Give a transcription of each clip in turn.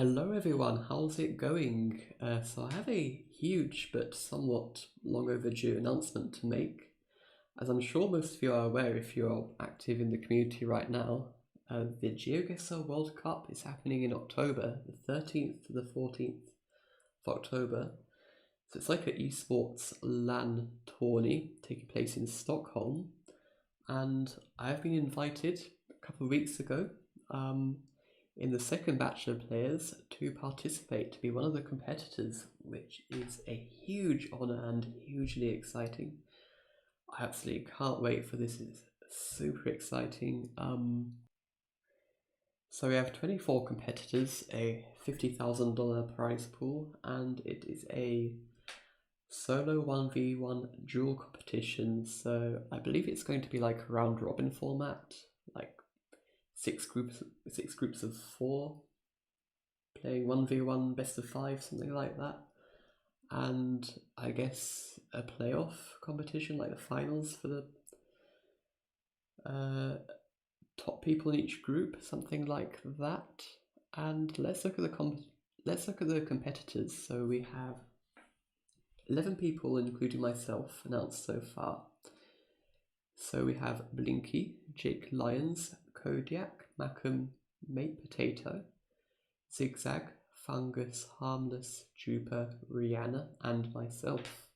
Hello everyone, how's it going? So I have a huge but somewhat long overdue announcement to make. As I'm sure most of you are aware if you're active in the community right now, the GeoGuessr World Cup is happening in October, the 13th to the 14th of October. So it's like an esports LAN tourney taking place in Stockholm, and I've been invited a couple of weeks ago. In the second batch of players to participate, to be one of the competitors, which is a huge honour and hugely exciting. I absolutely can't wait for this, it's super exciting. So we have 24 competitors, a $50,000 prize pool, and it is a solo 1v1 duel competition, so I believe it's going to be like a round robin format, like six groups of four playing 1v1 best of five, something like that, and I guess a playoff competition like the finals for the top people in each group, something like that. And let's look at the competitors. So we have 11 people, including myself, announced so far. So we have Blinky, Jake Lyons, Kodiak, Macam, Mate Potato, Zigzag, Fungus, Harmless, Juper, Rihanna, and myself.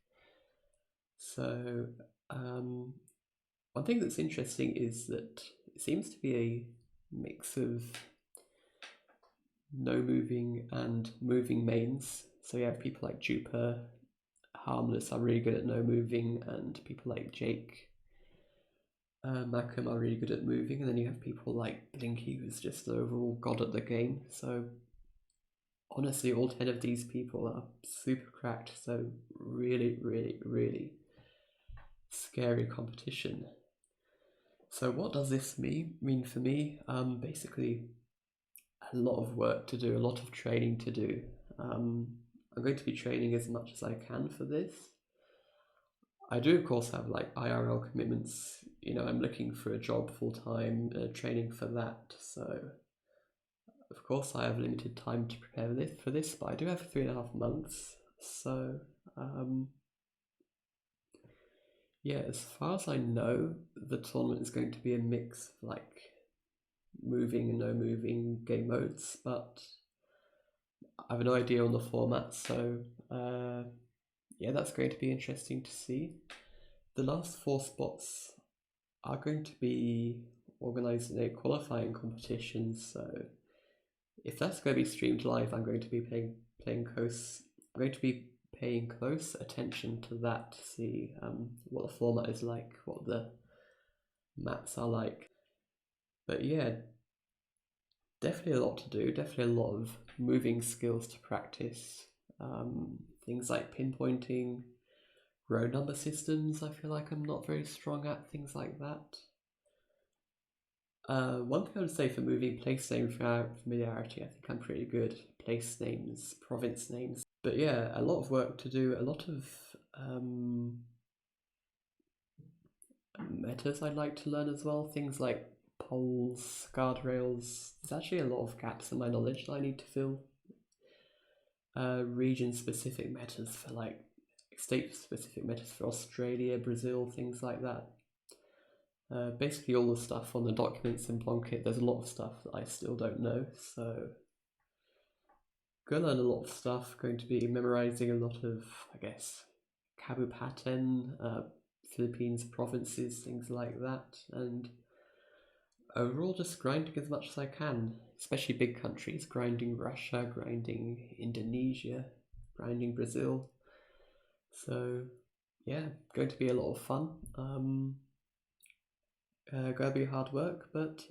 So one thing that's interesting is that it seems to be a mix of no moving and moving mains. So you have people like Juper, Harmless are really good at no moving, and people like Jake, Macam are really good at moving, and then you have people like Blinky, who's just the overall god at the game. So honestly, all 10 of these people are super cracked, so really, really, really scary competition. So what does this mean for me? Basically, a lot of work to do, a lot of training to do. I'm going to be training as much as I can for this. I do, of course, have like IRL commitments. You know, I'm looking for a job full-time, training for that. So, of course, I have limited time to prepare for this, but I do have 3.5 months. So, yeah, as far as I know, the tournament is going to be a mix of like moving and no moving game modes, but I have no idea on the format, so yeah, that's going to be interesting to see. The last 4 spots are going to be organised in a qualifying competition, so if that's going to be streamed live, I'm going to be paying close attention to that to see what the format is like, what the maps are like. But yeah, definitely a lot to do, definitely a lot of moving skills to practice. Things like pinpointing, row number systems, I feel like I'm not very strong at, things like that. One thing I would say for moving place name familiarity, I think I'm pretty good. Place names, province names. But yeah, a lot of work to do, a lot of metas I'd like to learn as well. Things like poles, guardrails. There's actually a lot of gaps in my knowledge that I need to fill. Region-specific metas for like state-specific metas for Australia, Brazil, things like that. Basically all the stuff on the documents in Blanket, there's a lot of stuff that I still don't know, so gonna learn a lot of stuff, going to be memorizing a lot of, I guess, Kabupaten, Philippines provinces, things like that, and overall just grinding as much as I can, especially big countries, grinding Russia, grinding Indonesia, grinding Brazil. So yeah, going to be a lot of fun. Gonna be hard work, but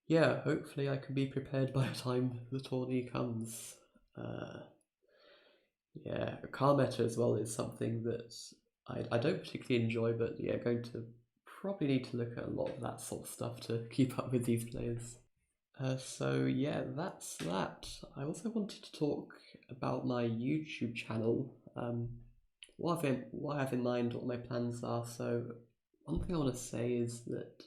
yeah, hopefully I can be prepared by the time the tourney comes. Yeah, car meta as well is something that I don't particularly enjoy, but yeah, going to probably need to look at a lot of that sort of stuff to keep up with these players. So yeah, that's that. I also wanted to talk about my YouTube channel. What I have in mind, what my plans are. So one thing I want to say is that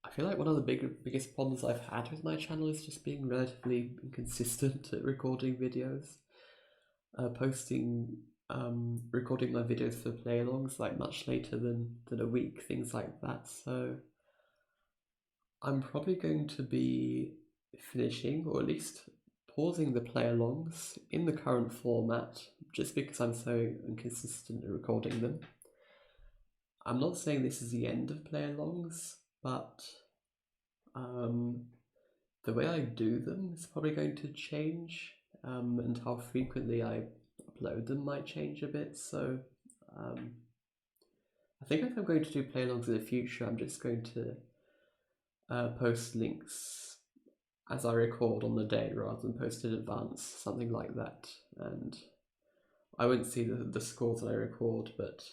I feel like one of the biggest problems I've had with my channel is just being relatively inconsistent at recording videos. Recording my videos for play-alongs like much later than a week, things like that. So I'm probably going to be finishing, or at least pausing the play-alongs in the current format, just because I'm so inconsistent at recording them. I'm not saying this is the end of play-alongs, but the way I do them is probably going to change, and how frequently I upload them might change a bit. So I think if I'm going to do play-alongs in the future, I'm just going to post links as I record on the day rather than post in advance, something like that. And I won't see the scores that I record, but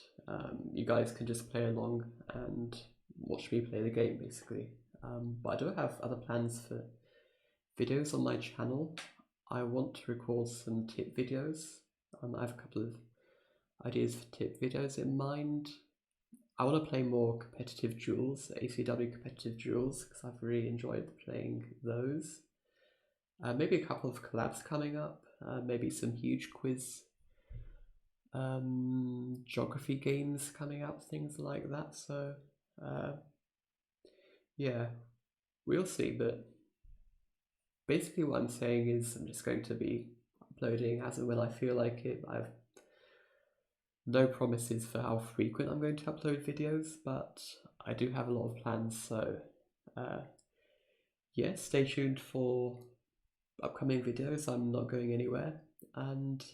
you guys can just play along and watch me play the game, basically. But I do have other plans for videos on my channel. I want to record some tip videos. I have a couple of ideas for tip videos in mind. I want to play more competitive duels, ACW competitive duels, because I've really enjoyed playing those. Maybe a couple of collabs coming up, maybe some huge quiz geography games coming up, things like that. So yeah, we'll see, but basically what I'm saying is I'm just going to be uploading as and when I feel like it. I have no promises for how frequent I'm going to upload videos, but I do have a lot of plans, so yeah, stay tuned for upcoming videos. I'm not going anywhere, and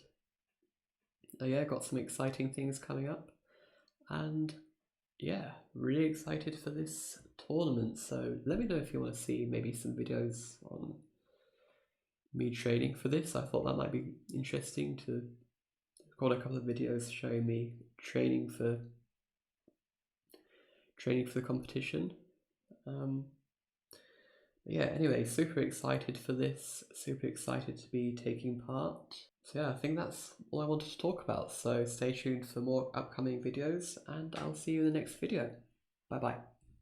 yeah, got some exciting things coming up, and yeah, really excited for this tournament. So let me know if you want to see maybe some videos on me training for this. I thought that might be interesting to record a couple of videos showing me training for the competition. Yeah, anyway, super excited for this, super excited to be taking part. So yeah, I think that's all I wanted to talk about. So stay tuned for more upcoming videos, and I'll see you in the next video. Bye bye.